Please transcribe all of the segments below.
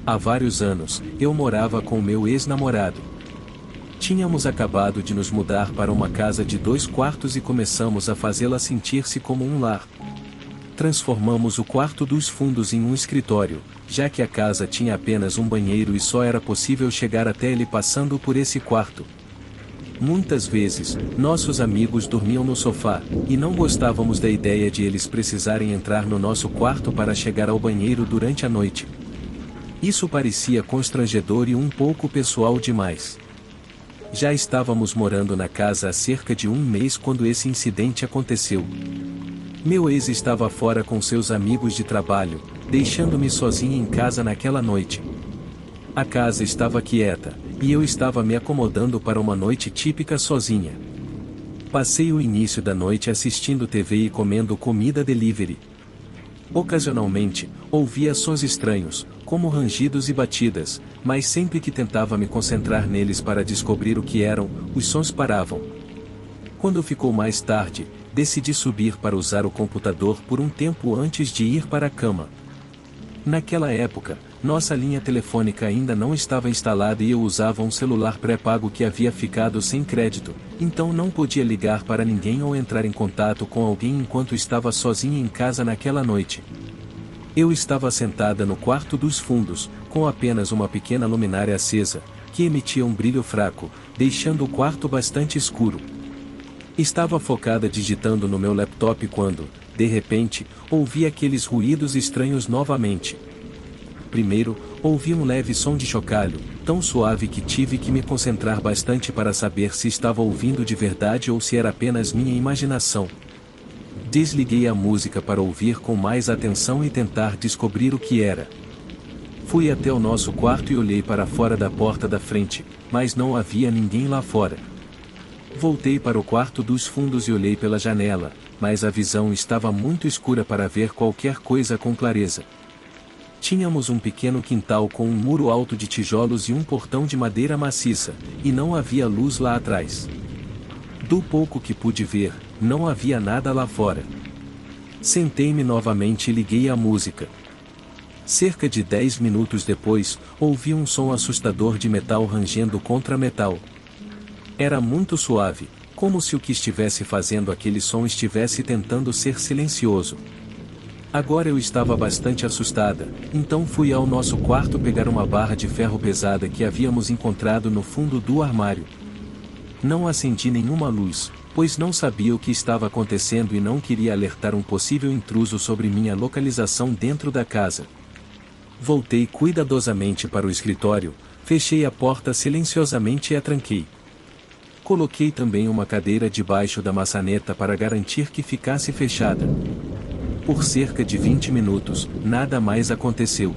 Há vários anos, eu morava com meu ex-namorado. Tínhamos acabado de nos mudar para uma casa de 2 quartos e começamos a fazê-la sentir-se como um lar. Transformamos o quarto dos fundos em um escritório, já que a casa tinha apenas um banheiro e só era possível chegar até ele passando por esse quarto. Muitas vezes, nossos amigos dormiam no sofá, e não gostávamos da ideia de eles precisarem entrar no nosso quarto para chegar ao banheiro durante a noite. Isso parecia constrangedor e um pouco pessoal demais. Já estávamos morando na casa há cerca de 1 mês quando esse incidente aconteceu. Meu ex estava fora com seus amigos de trabalho, deixando-me sozinha em casa naquela noite. A casa estava quieta, e eu estava me acomodando para uma noite típica sozinha. Passei o início da noite assistindo TV e comendo comida delivery. Ocasionalmente, ouvia sons estranhos, como rangidos e batidas, mas sempre que tentava me concentrar neles para descobrir o que eram, os sons paravam. Quando ficou mais tarde, decidi subir para usar o computador por um tempo antes de ir para a cama. Naquela época, nossa linha telefônica ainda não estava instalada e eu usava um celular pré-pago que havia ficado sem crédito, então não podia ligar para ninguém ou entrar em contato com alguém enquanto estava sozinha em casa naquela noite. Eu estava sentada no quarto dos fundos, com apenas uma pequena luminária acesa, que emitia um brilho fraco, deixando o quarto bastante escuro. Estava focada digitando no meu laptop quando, de repente, ouvi aqueles ruídos estranhos novamente. Primeiro, ouvi um leve som de chocalho, tão suave que tive que me concentrar bastante para saber se estava ouvindo de verdade ou se era apenas minha imaginação. Desliguei a música para ouvir com mais atenção e tentar descobrir o que era. Fui até o nosso quarto e olhei para fora da porta da frente, mas não havia ninguém lá fora. Voltei para o quarto dos fundos e olhei pela janela, mas a visão estava muito escura para ver qualquer coisa com clareza. Tínhamos um pequeno quintal com um muro alto de tijolos e um portão de madeira maciça, e não havia luz lá atrás. Do pouco que pude ver, não havia nada lá fora. Sentei-me novamente e liguei a música. Cerca de 10 minutos depois, ouvi um som assustador de metal rangendo contra metal. Era muito suave, como se o que estivesse fazendo aquele som estivesse tentando ser silencioso. Agora eu estava bastante assustada, então fui ao nosso quarto pegar uma barra de ferro pesada que havíamos encontrado no fundo do armário. Não acendi nenhuma luz, pois não sabia o que estava acontecendo e não queria alertar um possível intruso sobre minha localização dentro da casa. Voltei cuidadosamente para o escritório, fechei a porta silenciosamente e a tranquei. Coloquei também uma cadeira debaixo da maçaneta para garantir que ficasse fechada. Por cerca de 20 minutos, nada mais aconteceu.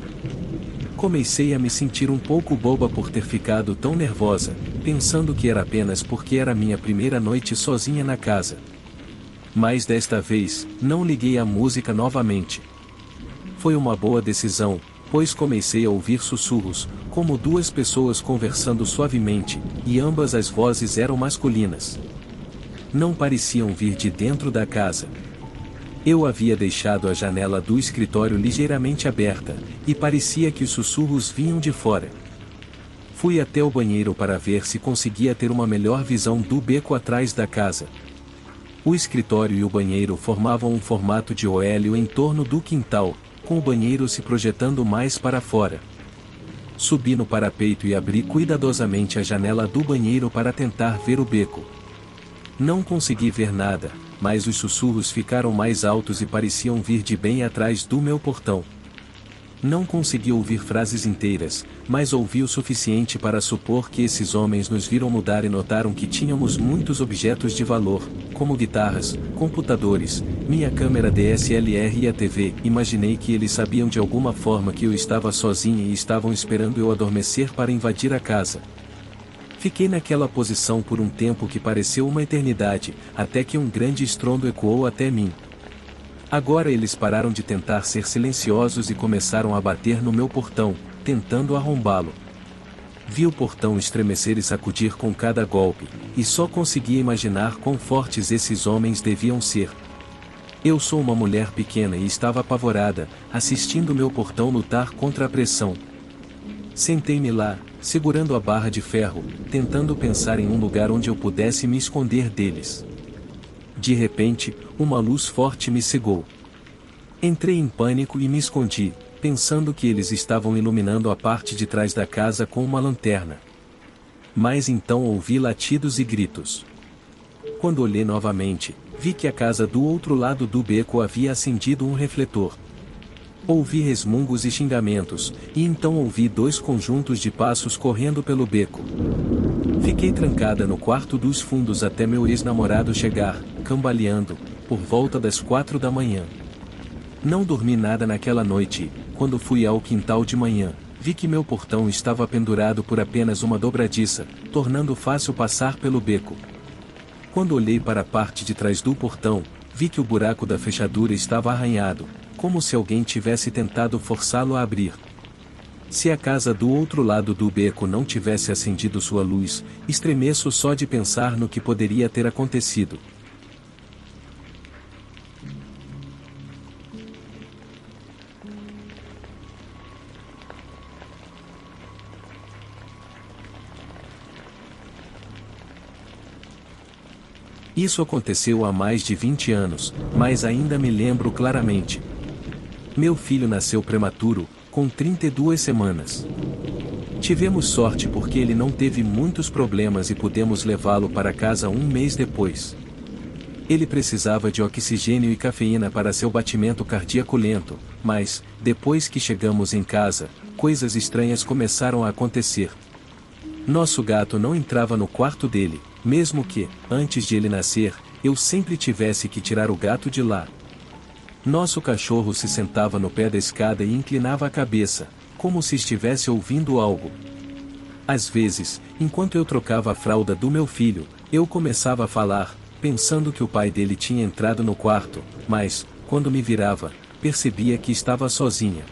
Comecei a me sentir um pouco boba por ter ficado tão nervosa, pensando que era apenas porque era minha primeira noite sozinha na casa. Mas desta vez, não liguei a música novamente. Foi uma boa decisão, pois comecei a ouvir sussurros, como 2 pessoas conversando suavemente, e ambas as vozes eram masculinas. Não pareciam vir de dentro da casa. Eu havia deixado a janela do escritório ligeiramente aberta, e parecia que os sussurros vinham de fora. Fui até o banheiro para ver se conseguia ter uma melhor visão do beco atrás da casa. O escritório e o banheiro formavam um formato de OL em torno do quintal, com o banheiro se projetando mais para fora. Subi no parapeito e abri cuidadosamente a janela do banheiro para tentar ver o beco. Não consegui ver nada, mas os sussurros ficaram mais altos e pareciam vir de bem atrás do meu portão. Não consegui ouvir frases inteiras, mas ouvi o suficiente para supor que esses homens nos viram mudar e notaram que tínhamos muitos objetos de valor, como guitarras, computadores, minha câmera DSLR e a TV. Imaginei que eles sabiam de alguma forma que eu estava sozinha e estavam esperando eu adormecer para invadir a casa. Fiquei naquela posição por um tempo que pareceu uma eternidade, até que um grande estrondo ecoou até mim. Agora eles pararam de tentar ser silenciosos e começaram a bater no meu portão, tentando arrombá-lo. Vi o portão estremecer e sacudir com cada golpe, e só conseguia imaginar quão fortes esses homens deviam ser. Eu sou uma mulher pequena e estava apavorada, assistindo meu portão lutar contra a pressão. Sentei-me lá, segurando a barra de ferro, tentando pensar em um lugar onde eu pudesse me esconder deles. De repente, uma luz forte me cegou. Entrei em pânico e me escondi, pensando que eles estavam iluminando a parte de trás da casa com uma lanterna. Mas então ouvi latidos e gritos. Quando olhei novamente, vi que a casa do outro lado do beco havia acendido um refletor. Ouvi resmungos e xingamentos, e então ouvi 2 conjuntos de passos correndo pelo beco. Fiquei trancada no quarto dos fundos até meu ex-namorado chegar, cambaleando, por volta das 4 da manhã. Não dormi nada naquela noite e, quando fui ao quintal de manhã, vi que meu portão estava pendurado por apenas uma dobradiça, tornando fácil passar pelo beco. Quando olhei para a parte de trás do portão, vi que o buraco da fechadura estava arranhado, como se alguém tivesse tentado forçá-lo a abrir. Se a casa do outro lado do beco não tivesse acendido sua luz, estremeço só de pensar no que poderia ter acontecido. Isso aconteceu há mais de 20 anos, mas ainda me lembro claramente. Meu filho nasceu prematuro, com 32 semanas. Tivemos sorte porque ele não teve muitos problemas e pudemos levá-lo para casa um mês depois. Ele precisava de oxigênio e cafeína para seu batimento cardíaco lento, mas, depois que chegamos em casa, coisas estranhas começaram a acontecer. Nosso gato não entrava no quarto dele, mesmo que, antes de ele nascer, eu sempre tivesse que tirar o gato de lá. Nosso cachorro se sentava no pé da escada e inclinava a cabeça, como se estivesse ouvindo algo. Às vezes, enquanto eu trocava a fralda do meu filho, eu começava a falar, pensando que o pai dele tinha entrado no quarto, mas, quando me virava, percebia que estava sozinha.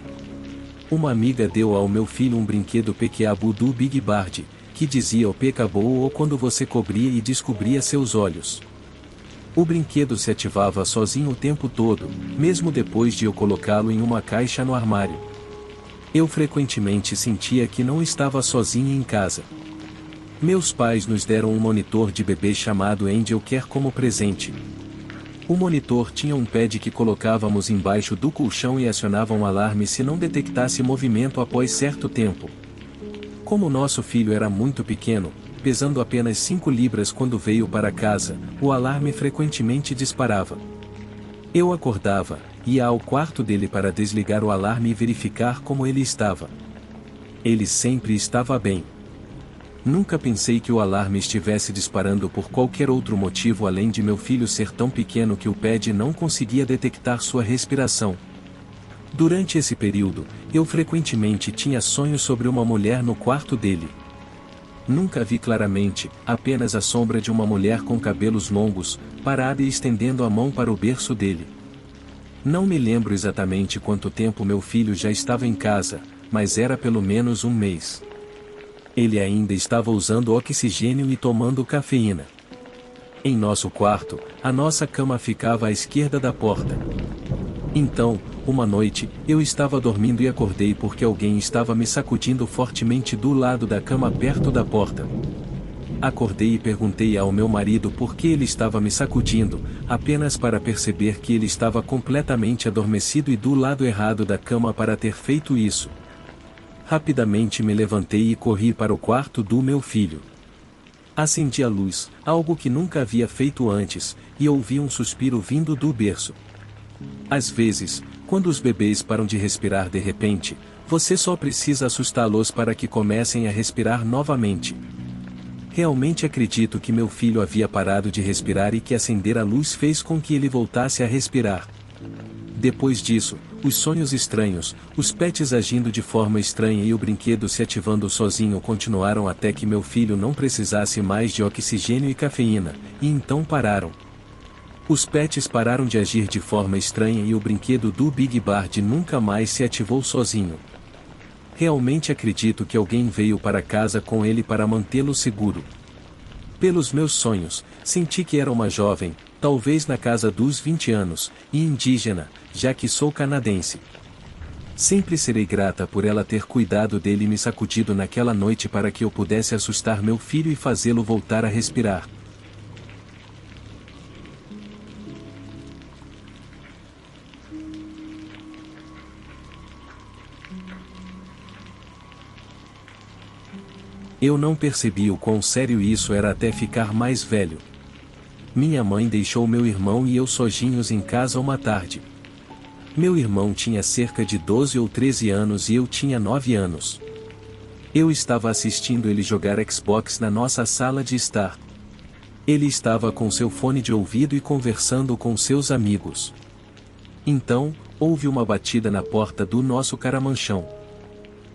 Uma amiga deu ao meu filho um brinquedo Pequeabu do Big Bard, que dizia o Peekaboo ou quando você cobria e descobria seus olhos. O brinquedo se ativava sozinho o tempo todo, mesmo depois de eu colocá-lo em uma caixa no armário. Eu frequentemente sentia que não estava sozinha em casa. Meus pais nos deram um monitor de bebê chamado Angel Care como presente. O monitor tinha um pad que colocávamos embaixo do colchão e acionava um alarme se não detectasse movimento após certo tempo. Como nosso filho era muito pequeno, pesando apenas 5 libras quando veio para casa, o alarme frequentemente disparava. Eu acordava, ia ao quarto dele para desligar o alarme e verificar como ele estava. Ele sempre estava bem. Nunca pensei que o alarme estivesse disparando por qualquer outro motivo além de meu filho ser tão pequeno que o pad não conseguia detectar sua respiração. Durante esse período, eu frequentemente tinha sonhos sobre uma mulher no quarto dele. Nunca vi claramente, apenas a sombra de uma mulher com cabelos longos, parada e estendendo a mão para o berço dele. Não me lembro exatamente quanto tempo meu filho já estava em casa, mas era pelo menos um mês. Ele ainda estava usando oxigênio e tomando cafeína. Em nosso quarto, a nossa cama ficava à esquerda da porta. Então, uma noite, eu estava dormindo e acordei porque alguém estava me sacudindo fortemente do lado da cama perto da porta. Acordei e perguntei ao meu marido por que ele estava me sacudindo, apenas para perceber que ele estava completamente adormecido e do lado errado da cama para ter feito isso. Rapidamente me levantei e corri para o quarto do meu filho. Acendi a luz, algo que nunca havia feito antes, e ouvi um suspiro vindo do berço. Às vezes, quando os bebês param de respirar de repente, você só precisa assustá-los para que comecem a respirar novamente. Realmente acredito que meu filho havia parado de respirar e que acender a luz fez com que ele voltasse a respirar. Depois disso, os sonhos estranhos, os pets agindo de forma estranha e o brinquedo se ativando sozinho continuaram até que meu filho não precisasse mais de oxigênio e cafeína, e então pararam. Os pets pararam de agir de forma estranha e o brinquedo do Big Bard nunca mais se ativou sozinho. Realmente acredito que alguém veio para casa com ele para mantê-lo seguro. Pelos meus sonhos, senti que era uma jovem, talvez na casa dos 20 anos, e indígena, já que sou canadense. Sempre serei grata por ela ter cuidado dele e me sacudido naquela noite para que eu pudesse assustar meu filho e fazê-lo voltar a respirar. Eu não percebi o quão sério isso era até ficar mais velho. Minha mãe deixou meu irmão e eu sozinhos em casa uma tarde. Meu irmão tinha cerca de 12 ou 13 anos e eu tinha 9 anos. Eu estava assistindo ele jogar Xbox na nossa sala de estar. Ele estava com seu fone de ouvido e conversando com seus amigos. Então, houve uma batida na porta do nosso caramanchão.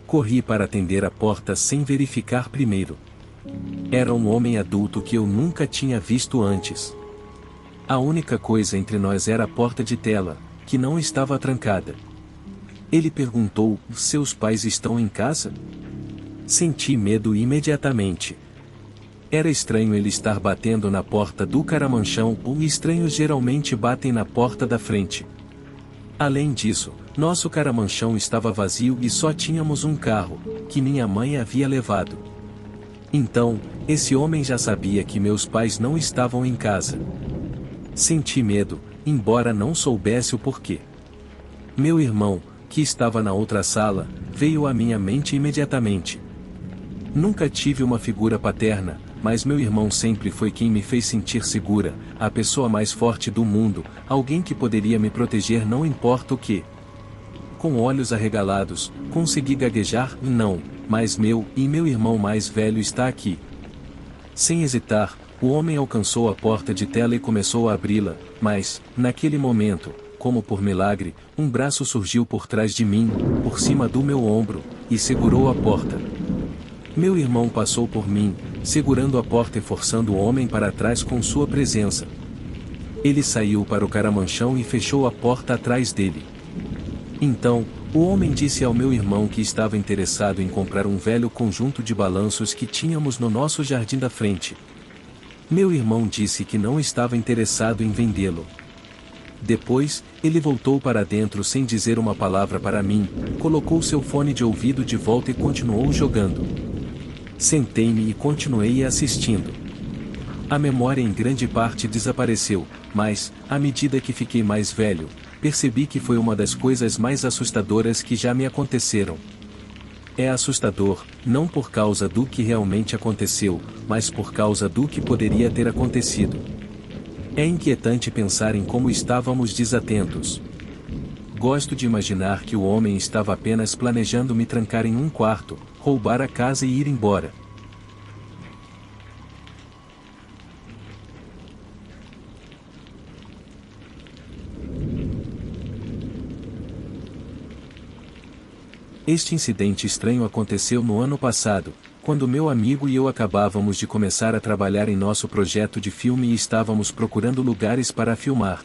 Corri para atender a porta sem verificar primeiro. Era um homem adulto que eu nunca tinha visto antes. A única coisa entre nós era a porta de tela, que não estava trancada. Ele perguntou: "Seus pais estão em casa?" Senti medo imediatamente. Era estranho ele estar batendo na porta do caramanchão, ou estranhos geralmente batem na porta da frente. Além disso, nosso caramanchão estava vazio e só tínhamos um carro, que minha mãe havia levado. Então, esse homem já sabia que meus pais não estavam em casa. Senti medo, embora não soubesse o porquê. Meu irmão, que estava na outra sala, veio à minha mente imediatamente. Nunca tive uma figura paterna, mas meu irmão sempre foi quem me fez sentir segura, a pessoa mais forte do mundo, alguém que poderia me proteger não importa o que. Com olhos arregalados, consegui gaguejar: "Não, mas meu irmão mais velho está aqui." Sem hesitar, o homem alcançou a porta de tela e começou a abri-la, mas, naquele momento, como por milagre, um braço surgiu por trás de mim, por cima do meu ombro, e segurou a porta. Meu irmão passou por mim, segurando a porta e forçando o homem para trás com sua presença. Ele saiu para o caramanchão e fechou a porta atrás dele. Então, o homem disse ao meu irmão que estava interessado em comprar um velho conjunto de balanços que tínhamos no nosso jardim da frente. Meu irmão disse que não estava interessado em vendê-lo. Depois, ele voltou para dentro sem dizer uma palavra para mim, colocou seu fone de ouvido de volta e continuou jogando. Sentei-me e continuei assistindo. A memória em grande parte desapareceu, mas, à medida que fiquei mais velho, percebi que foi uma das coisas mais assustadoras que já me aconteceram. É assustador, não por causa do que realmente aconteceu, mas por causa do que poderia ter acontecido. É inquietante pensar em como estávamos desatentos. Gosto de imaginar que o homem estava apenas planejando me trancar em um quarto, roubar a casa e ir embora. Este incidente estranho aconteceu no ano passado, quando meu amigo e eu acabávamos de começar a trabalhar em nosso projeto de filme e estávamos procurando lugares para filmar.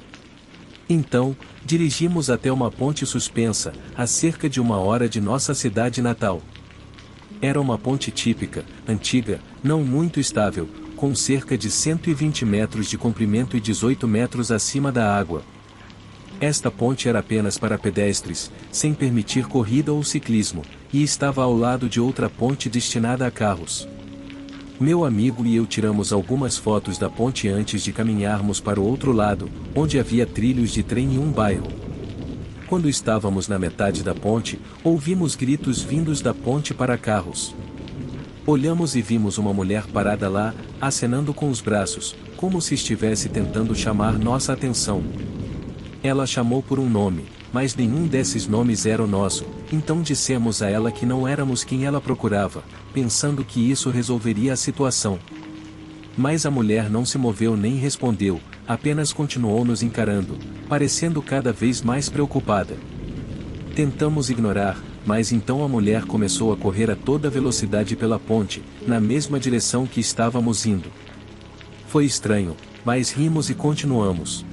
Então, dirigimos até uma ponte suspensa, a cerca de 1 hora de nossa cidade natal. Era uma ponte típica, antiga, não muito estável, com cerca de 120 metros de comprimento e 18 metros acima da água. Esta ponte era apenas para pedestres, sem permitir corrida ou ciclismo, e estava ao lado de outra ponte destinada a carros. Meu amigo e eu tiramos algumas fotos da ponte antes de caminharmos para o outro lado, onde havia trilhos de trem em um bairro. Quando estávamos na metade da ponte, ouvimos gritos vindos da ponte para carros. Olhamos e vimos uma mulher parada lá, acenando com os braços, como se estivesse tentando chamar nossa atenção. Ela chamou por um nome, mas nenhum desses nomes era o nosso, então dissemos a ela que não éramos quem ela procurava, pensando que isso resolveria a situação. Mas a mulher não se moveu nem respondeu, apenas continuou nos encarando, parecendo cada vez mais preocupada. Tentamos ignorar, mas então a mulher começou a correr a toda velocidade pela ponte, na mesma direção que estávamos indo. Foi estranho, mas rimos e continuamos.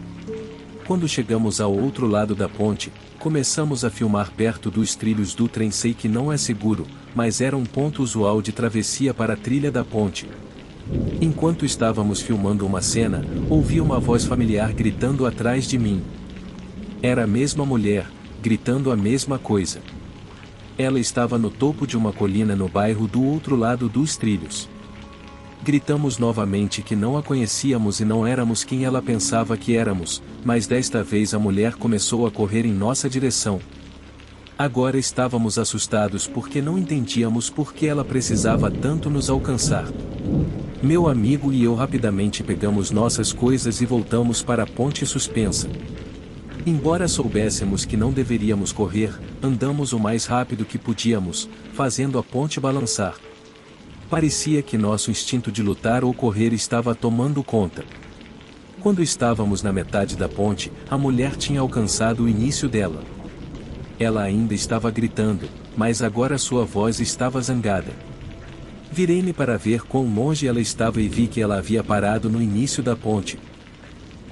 Quando chegamos ao outro lado da ponte, começamos a filmar perto dos trilhos do trem. Sei que não é seguro, mas era um ponto usual de travessia para a trilha da ponte. Enquanto estávamos filmando uma cena, ouvi uma voz familiar gritando atrás de mim. Era a mesma mulher, gritando a mesma coisa. Ela estava no topo de uma colina no bairro do outro lado dos trilhos. Gritamos novamente que não a conhecíamos e não éramos quem ela pensava que éramos, mas desta vez a mulher começou a correr em nossa direção. Agora estávamos assustados porque não entendíamos por que ela precisava tanto nos alcançar. Meu amigo e eu rapidamente pegamos nossas coisas e voltamos para a ponte suspensa. Embora soubéssemos que não deveríamos correr, andamos o mais rápido que podíamos, fazendo a ponte balançar. Parecia que nosso instinto de lutar ou correr estava tomando conta. Quando estávamos na metade da ponte, a mulher tinha alcançado o início dela. Ela ainda estava gritando, mas agora sua voz estava zangada. Virei-me para ver quão longe ela estava e vi que ela havia parado no início da ponte.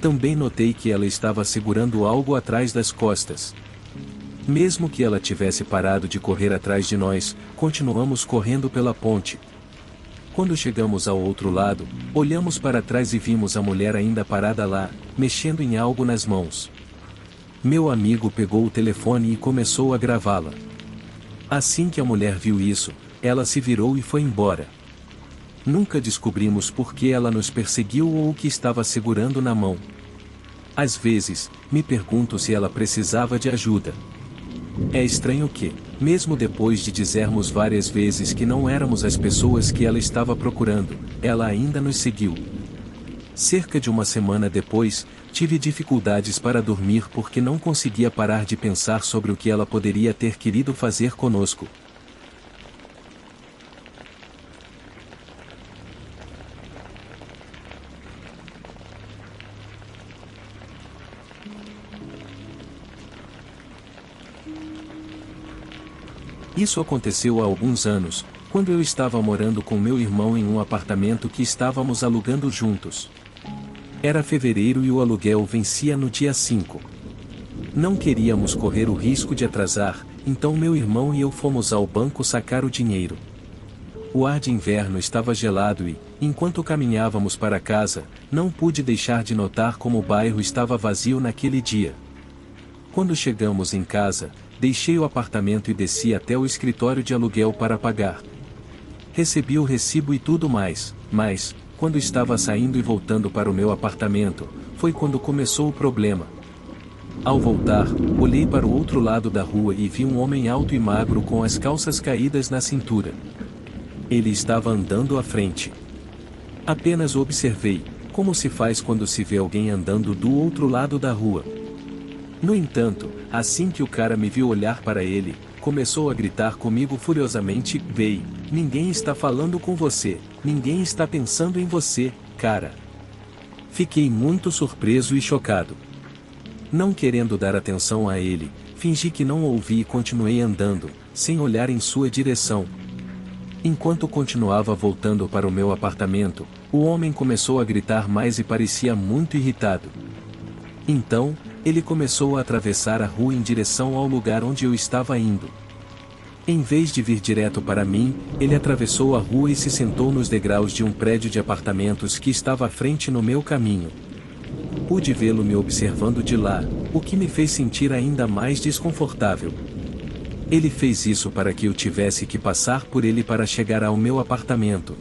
Também notei que ela estava segurando algo atrás das costas. Mesmo que ela tivesse parado de correr atrás de nós, continuamos correndo pela ponte. Quando chegamos ao outro lado, olhamos para trás e vimos a mulher ainda parada lá, mexendo em algo nas mãos. Meu amigo pegou o telefone e começou a gravá-la. Assim que a mulher viu isso, ela se virou e foi embora. Nunca descobrimos por que ela nos perseguiu ou o que estava segurando na mão. Às vezes, me pergunto se ela precisava de ajuda. É estranho que, mesmo depois de dizermos várias vezes que não éramos as pessoas que ela estava procurando, ela ainda nos seguiu. Cerca de uma semana depois, tive dificuldades para dormir porque não conseguia parar de pensar sobre o que ela poderia ter querido fazer conosco. Isso aconteceu há alguns anos, quando eu estava morando com meu irmão em um apartamento que estávamos alugando juntos. Era fevereiro e o aluguel vencia no dia 5. Não queríamos correr o risco de atrasar, então meu irmão e eu fomos ao banco sacar o dinheiro. O ar de inverno estava gelado e, enquanto caminhávamos para casa, não pude deixar de notar como o bairro estava vazio naquele dia. Quando chegamos em casa, deixei o apartamento e desci até o escritório de aluguel para pagar. Recebi o recibo e tudo mais, mas, quando estava saindo e voltando para o meu apartamento, foi quando começou o problema. Ao voltar, olhei para o outro lado da rua e vi um homem alto e magro com as calças caídas na cintura. Ele estava andando à frente. Apenas o observei, como se faz quando se vê alguém andando do outro lado da rua. No entanto, assim que o cara me viu olhar para ele, começou a gritar comigo furiosamente: "Bey, ninguém está falando com você, ninguém está pensando em você, cara." Fiquei muito surpreso e chocado. Não querendo dar atenção a ele, fingi que não ouvi e continuei andando, sem olhar em sua direção. Enquanto continuava voltando para o meu apartamento, o homem começou a gritar mais e parecia muito irritado. Então, ele começou a atravessar a rua em direção ao lugar onde eu estava indo. Em vez de vir direto para mim, ele atravessou a rua e se sentou nos degraus de um prédio de apartamentos que estava à frente no meu caminho. Pude vê-lo me observando de lá, o que me fez sentir ainda mais desconfortável. Ele fez isso para que eu tivesse que passar por ele para chegar ao meu apartamento.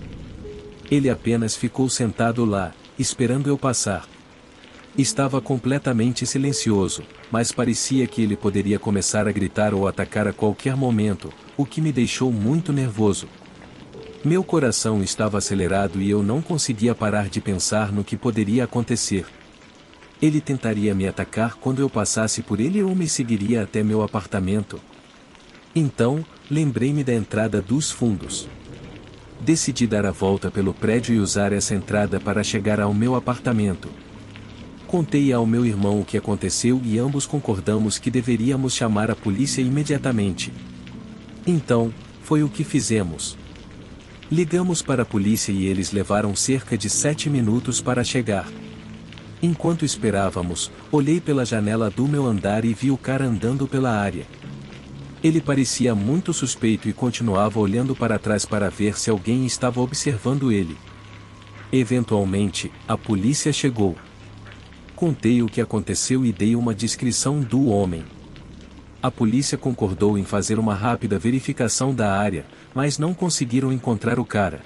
Ele apenas ficou sentado lá, esperando eu passar. Estava completamente silencioso, mas parecia que ele poderia começar a gritar ou atacar a qualquer momento, o que me deixou muito nervoso. Meu coração estava acelerado e eu não conseguia parar de pensar no que poderia acontecer. Ele tentaria me atacar quando eu passasse por ele ou me seguiria até meu apartamento? Então, lembrei-me da entrada dos fundos. Decidi dar a volta pelo prédio e usar essa entrada para chegar ao meu apartamento. Contei ao meu irmão o que aconteceu e ambos concordamos que deveríamos chamar a polícia imediatamente. Então, foi o que fizemos. Ligamos para a polícia e eles levaram cerca de 7 minutos para chegar. Enquanto esperávamos, olhei pela janela do meu andar e vi o cara andando pela área. Ele parecia muito suspeito e continuava olhando para trás para ver se alguém estava observando ele. Eventualmente, a polícia chegou. Contei o que aconteceu e dei uma descrição do homem. A polícia concordou em fazer uma rápida verificação da área, mas não conseguiram encontrar o cara.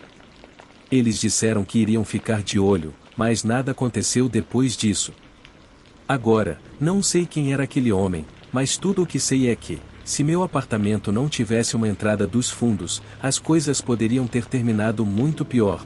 Eles disseram que iriam ficar de olho, mas nada aconteceu depois disso. Agora, não sei quem era aquele homem, mas tudo o que sei é que, se meu apartamento não tivesse uma entrada dos fundos, as coisas poderiam ter terminado muito pior.